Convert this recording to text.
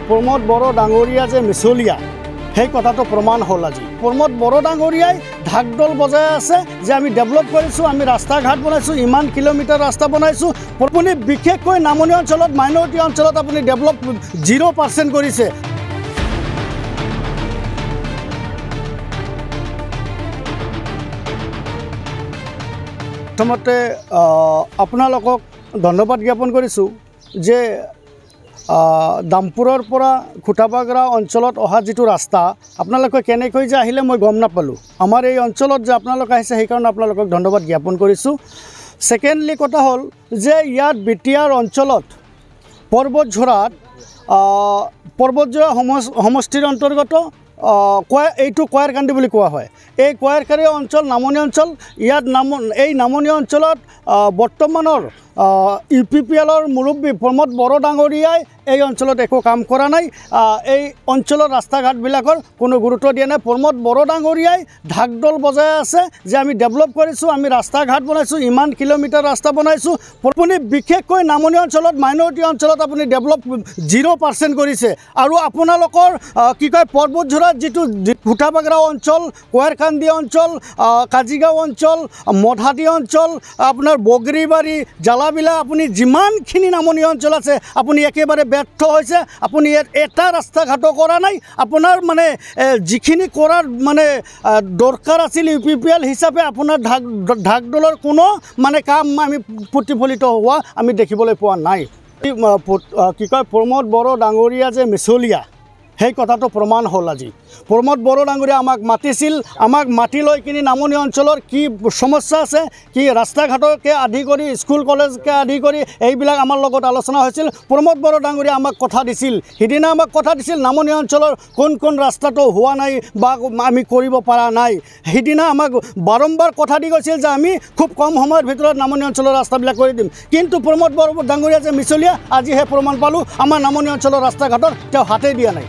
प्रमोद बड़ो डांगरिया जे मिसलिया সেই কথাটো প্রমাণ হল। আজি প্রমোদ বড়ো ডাঙরিয়াই ঢাকঢোল বজাই আছে যে আমি ডেভেলপ কৰিছোঁ, আমি ৰাস্তা ঘাট বনাইছোঁ, ইমান কিলোমিটাৰ ৰাস্তা বনাইছোঁ। আপুনি বিশেষকৈ নামনি অঞ্চলত মাইনৰিটি অঞ্চলত আপুনি ডেভেলপ 0% কৰিছে। প্ৰথমতে আপোনালোকক ধন্যবাদ জ্ঞাপন কৰিছোঁ যে দামপুৰৰ পৰা খুটাবাগৰা অঞ্চলত অহা যিটো ৰাস্তা আপোনালোকে কেনেকৈ যে আহিলে মই গম নাপালোঁ। আমাৰ এই অঞ্চলত যে আপোনালোক আহিছে সেইকাৰণে আপোনালোকক ধন্যবাদ জ্ঞাপন কৰিছোঁ। ছেকেণ্ডলি কথা হ'ল যে ইয়াত বিটিআৰ অঞ্চলত পৰ্বতঝৰাত সমষ্টিৰ অন্তৰ্গত এইটো কয়াৰকান্দি বুলি কোৱা হয়। এই কয়াৰকান্দি অঞ্চল নামনি অঞ্চল। ইয়াত এই নামনি অঞ্চলত বৰ্তমানৰ UPPLৰ মুৰব্বী প্ৰমোদ বড়ো ডাঙৰিয়াই এই অঞ্চলত একো কাম কৰা নাই। এই অঞ্চলৰ ৰাস্তা ঘাটবিলাকৰ কোনো গুৰুত্ব দিয়া নাই। প্ৰমোদ বড়ো ডাঙৰিয়াই ঢাকঢোল বজাই আছে যে আমি ডেভেলপ কৰিছোঁ, আমি ৰাস্তা ঘাট বনাইছোঁ, ইমান কিলোমিটাৰ ৰাস্তা বনাইছোঁ। আপুনি বিশেষকৈ নামনি অঞ্চলত মাইনৰিটি অঞ্চলত আপুনি ডেভেলপ 0% কৰিছে। আৰু আপোনালোকৰ কি কয় পৰ্বতঝৰাত যিটো খুটাবাগৰা অঞ্চল, কয়াৰকান্দি অঞ্চল, কাজিগাঁও অঞ্চল, মধাদি অঞ্চল, আপোনাৰ বগৰীবাৰী, জালাবিলা, আপুনি যিমানখিনি নামনি অঞ্চল আছে আপুনি একেবাৰে ব্যৰ্থ হৈছে। আপুনি ইয়াত এটা ৰাস্তা ঘাটো কৰা নাই। আপোনাৰ মানে যিখিনি কৰাৰ মানে দৰকাৰ আছিল UPPL হিচাপে আপোনাৰ ঢাকঢোলৰ কোনো মানে কাম আমি প্ৰতিফলিত হোৱা আমি দেখিবলৈ পোৱা নাই। কি কয় প্ৰমোদ বড়ো ডাঙৰিয়া যে মিছলীয়া সেই কথাটো প্ৰমাণ হ'ল। আজি প্ৰমোদ বড়ো ডাঙৰিয়া আমাক মাতিছিল, আমাক মাতি লৈ কিনি নামনি অঞ্চলৰ কি সমস্যা আছে, কি ৰাস্তা ঘাটকে আদি কৰি স্কুল কলেজকে আদি কৰি এইবিলাক আমাৰ লগত আলোচনা হৈছিল। প্ৰমোদ বড়ো ডাঙৰিয়া আমাক কথা দিছিল, সিদিনা আমাক কথা দিছিল নামনি অঞ্চলৰ কোন ৰাস্তাটো হোৱা নাই বা আমি কৰিব পৰা নাই। সিদিনা আমাক বাৰম্বাৰ কথা দি গৈছিল যে আমি খুব কম সময়ৰ ভিতৰত নামনি অঞ্চলৰ ৰাস্তাবিলাক কৰি দিম। কিন্তু প্ৰমোদ বড়ো ডাঙৰিয়া যে মিছলীয়া আজি সেই প্ৰমাণ পালোঁ। আমাৰ নামনি অঞ্চলৰ ৰাস্তা ঘাটৰ তেওঁ হাতেই দিয়া নাই।